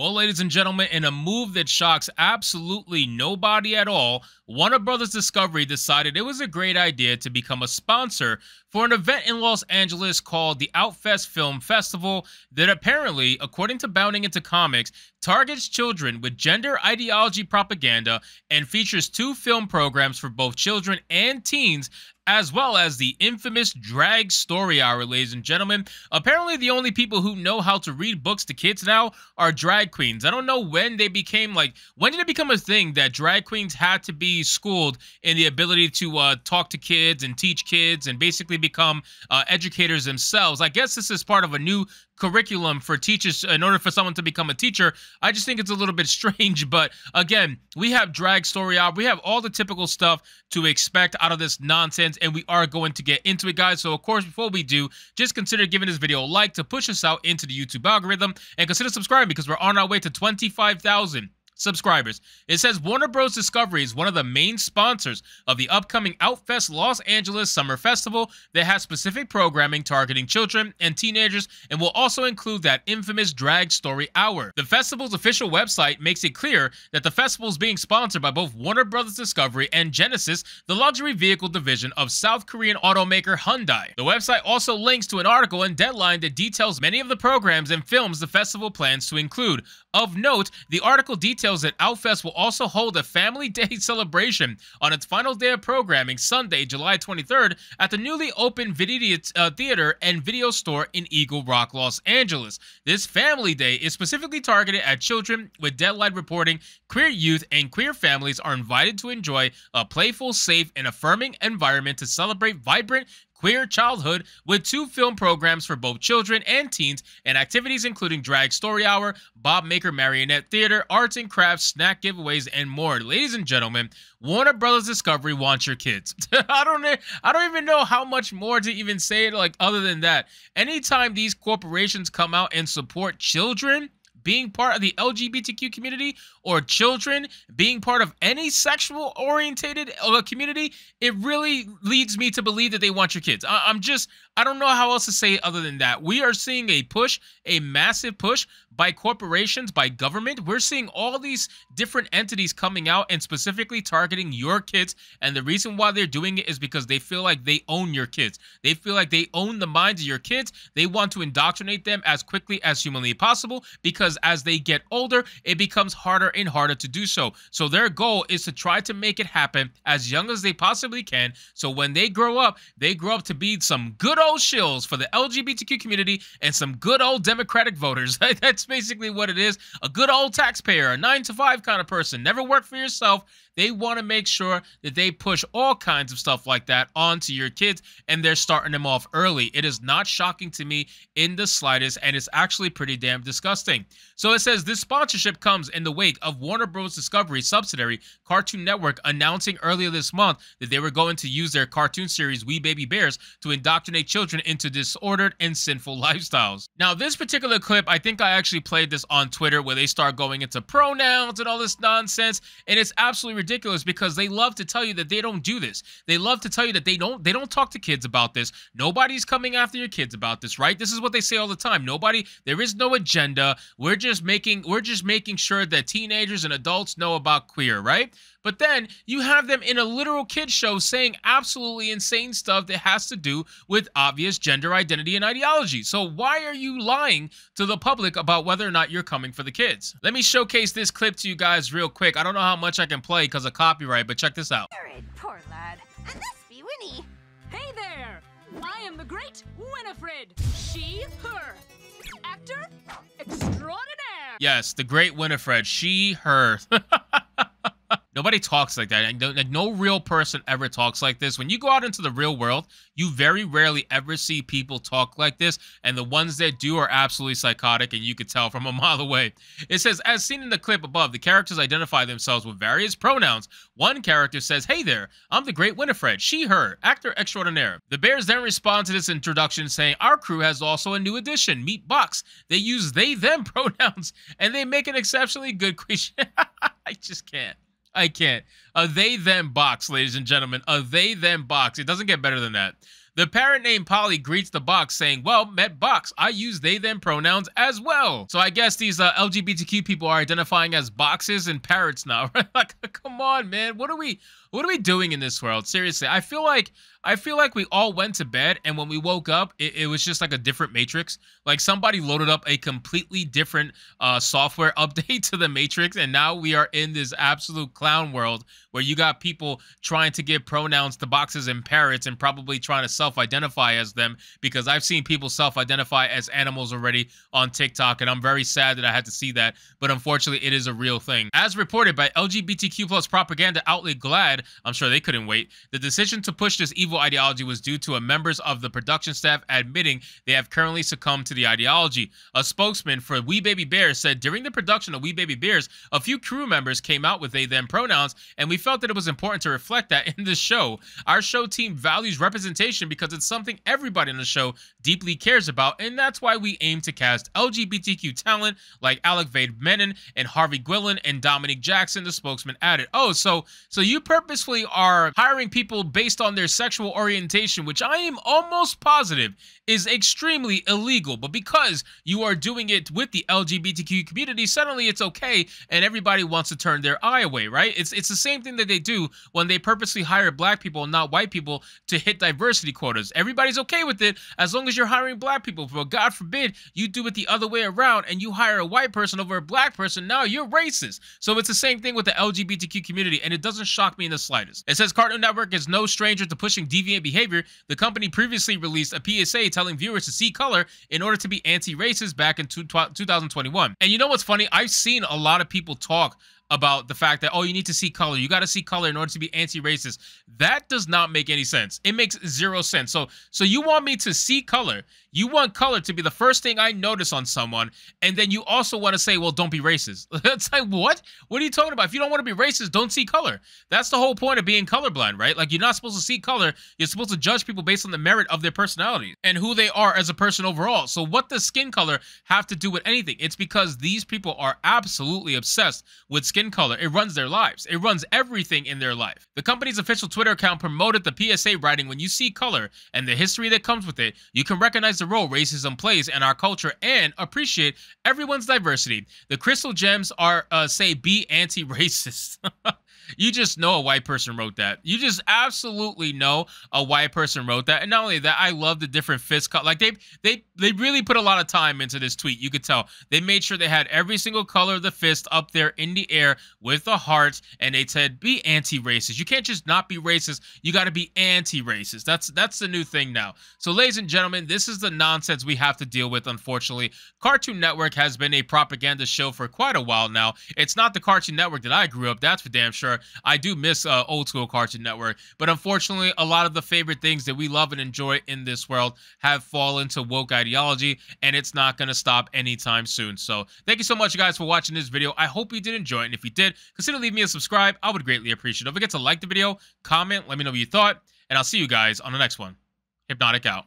Well, ladies and gentlemen, in a move that shocks absolutely nobody at all, Warner Brothers Discovery decided it was a great idea to become a sponsor for an event in Los Angeles called the Outfest Film Festival that apparently, according to Bounding Into Comics, targets children with gender ideology propaganda and features 2 film programs for both children and teens, as well as the infamous drag story hour, ladies and gentlemen. Apparently, the only people who know how to read books to kids now are drag queens. I don't know when they became, when did it become a thing that drag queens had to be schooled in the ability to talk to kids and teach kids and basically become educators themselves? I guess this is part of a new curriculum for teachers in order for someone to become a teacher. I just think it's a little bit strange, but again, we have drag story hour. We have all the typical stuff to expect out of this nonsense, and we are going to get into it, guys. So of course, before we do, just consider giving this video a like to push us out into the YouTube algorithm, and consider subscribing because we're on our way to 25,000 subscribers. It says Warner Bros. Discovery is one of the main sponsors of the upcoming Outfest Los Angeles Summer Festival that has specific programming targeting children and teenagers and will also include that infamous drag story hour. The festival's official website makes it clear that the festival is being sponsored by both Warner Bros. Discovery and Genesis, the luxury vehicle division of South Korean automaker Hyundai. The website also links to an article in Deadline that details many of the programs and films the festival plans to include. Of note, the article details that Outfest will also hold a Family Day celebration on its final day of programming, Sunday, July 23rd, at the newly opened theater and video store in Eagle Rock, Los Angeles. This Family Day is specifically targeted at children, with Deadline reporting queer youth and queer families are invited to enjoy a playful, safe, and affirming environment to celebrate vibrant queer childhood with 2 film programs for both children and teens and activities including drag story hour, Bob Maker marionette theater, arts and crafts, snack giveaways, and more. Ladies and gentlemen, Warner Brothers Discovery wants your kids. I don't even know how much more to even say it other than that. Anytime these corporations come out and support children being part of the LGBTQ community or children being part of any sexual orientated community, it really leads me to believe that they want your kids. I don't know how else to say it other than that. We are seeing a push, a massive push by corporations, by government. We're seeing all these different entities coming out and specifically targeting your kids. And the reason why they're doing it is because they feel like they own your kids. They feel like they own the minds of your kids. They want to indoctrinate them as quickly as humanly possible because as they get older, it becomes harder and harder to do so. So their goal is to try to make it happen as young as they possibly can. So when they grow up to be some good old shills for the LGBTQ community and some good old Democratic voters. That's basically what it is. A good old taxpayer, a 9-to-5 kind of person. Never work for yourself. They want to make sure that they push all kinds of stuff like that onto your kids, and they're starting them off early. It is not shocking to me in the slightest, and it's actually pretty damn disgusting. So it says this sponsorship comes in the wake of Warner Bros. Discovery subsidiary Cartoon Network announcing earlier this month that they were going to use their cartoon series We Baby Bears to indoctrinate children into disordered and sinful lifestyles. Now, this particular clip, I think I actually played this on Twitter where they start going into pronouns and all this nonsense, and it's absolutely ridiculous because they love to tell you that they don't do this. They love to tell you that they don't talk to kids about this. Nobody's coming after your kids about this, right? This is what they say all the time. There is no agenda. We're just making sure that teenagers and adults know about queer, right? But then you have them in a literal kid show saying absolutely insane stuff that has to do with obvious gender identity and ideology. So why are you lying to the public about whether or not you're coming for the kids? Let me showcase this clip to you guys real quick. I don't know how much I can play because of copyright, but check this out. Poor lad. And this be Winnie. Hey there! I am the great Winifred. She, her. Actor extraordinaire. Yes, the great Winifred. She, her. Nobody talks like that. No real person ever talks like this. When you go out into the real world, you very rarely ever see people talk like this, and the ones that do are absolutely psychotic, and you could tell from a mile away. It says, as seen in the clip above, the characters identify themselves with various pronouns. One character says, hey there, I'm the great Winifred, she, her, actor extraordinaire. The Bears then respond to this introduction saying, our crew has also a new addition, Meet Box. They use they, them pronouns, and they make an exceptionally good creature. I just can't. I can't. A they, them box, ladies and gentlemen. A they, them box. It doesn't get better than that. The parent named Polly greets the box saying, well, met box, I use they them pronouns as well. So I guess these LGBTQ people are identifying as boxes and parrots now, right? Like, come on, man. What are we doing in this world? Seriously, I feel like we all went to bed, and when we woke up, it was just like a different Matrix. Like somebody loaded up a completely different software update to the Matrix, and now we are in this absolute clown world where you got people trying to give pronouns to boxes and parrots and probably trying to self-identify as them, because I've seen people self-identify as animals already on TikTok, and I'm very sad that I had to see that, but unfortunately, it is a real thing. As reported by LGBTQ plus propaganda outlet GLAAD, I'm sure they couldn't wait, the decision to push this evil ideology was due to members of the production staff admitting they have currently succumbed to the ideology. A spokesman for We Baby Bears said during the production of We Baby Bears, a few crew members came out with they them pronouns, and we felt that it was important to reflect that in the show. Our show team values representation because it's something everybody on the show deeply cares about, and that's why we aim to cast LGBTQ talent like Alec Vade Menon and Harvey Gwilyn and Dominic Jackson, the spokesman added. Oh, so you purposefully are hiring people based on their sexual orientation, which I am almost positive is extremely illegal, but because you are doing it with the LGBTQ community, suddenly it's okay and everybody wants to turn their eye away, right? It's the same thing that they do when they purposely hire black people and not white people to hit diversity quotas. Everybody's okay with it as long as you're hiring black people, but God forbid you do it the other way around and you hire a white person over a black person, now you're racist. So it's the same thing with the LGBTQ community, and it doesn't shock me in the slightest. It says Cartoon Network is no stranger to pushing deviant behavior. The company previously released a PSA telling viewers to see color in order to be anti-racist back in 2021. And you know what's funny? I've seen a lot of people talk about the fact that, oh, you need to see color. You got to see color in order to be anti-racist. That does not make any sense. It makes zero sense. So you want me to see color. You want color to be the first thing I notice on someone, and then you also want to say, well, don't be racist. It's like, what? What are you talking about? If you don't want to be racist, don't see color. That's the whole point of being colorblind, right? Like, you're not supposed to see color. You're supposed to judge people based on the merit of their personality and who they are as a person overall. So what does skin color have to do with anything? It's because these people are absolutely obsessed with skin color. It runs their lives. It runs everything in their life. The company's official Twitter account promoted the PSA, writing, when you see color and the history that comes with it, you can recognize the role racism plays in our culture and appreciate everyone's diversity. The crystal gems are, say, be anti-racist. You just know a white person wrote that. You just absolutely know a white person wrote that. And not only that, I love the different fist cut. Like, they really put a lot of time into this tweet. You could tell. They made sure they had every single color of the fist up there in the air with the heart, and they said, be anti-racist. You can't just not be racist. You got to be anti-racist. That's the new thing now. So, ladies and gentlemen, this is the nonsense we have to deal with, unfortunately. Cartoon Network has been a propaganda show for quite a while now. It's not the Cartoon Network that I grew up, that's for damn sure. I do miss old school Cartoon Network, but unfortunately, a lot of the favorite things that we love and enjoy in this world have fallen to woke ideology, and it's not going to stop anytime soon. So thank you so much, guys, for watching this video. I hope you did enjoy it, and if you did, consider leaving me a subscribe. I would greatly appreciate it. Don't forget to like the video, comment, let me know what you thought, and I'll see you guys on the next one. Hypnotic out.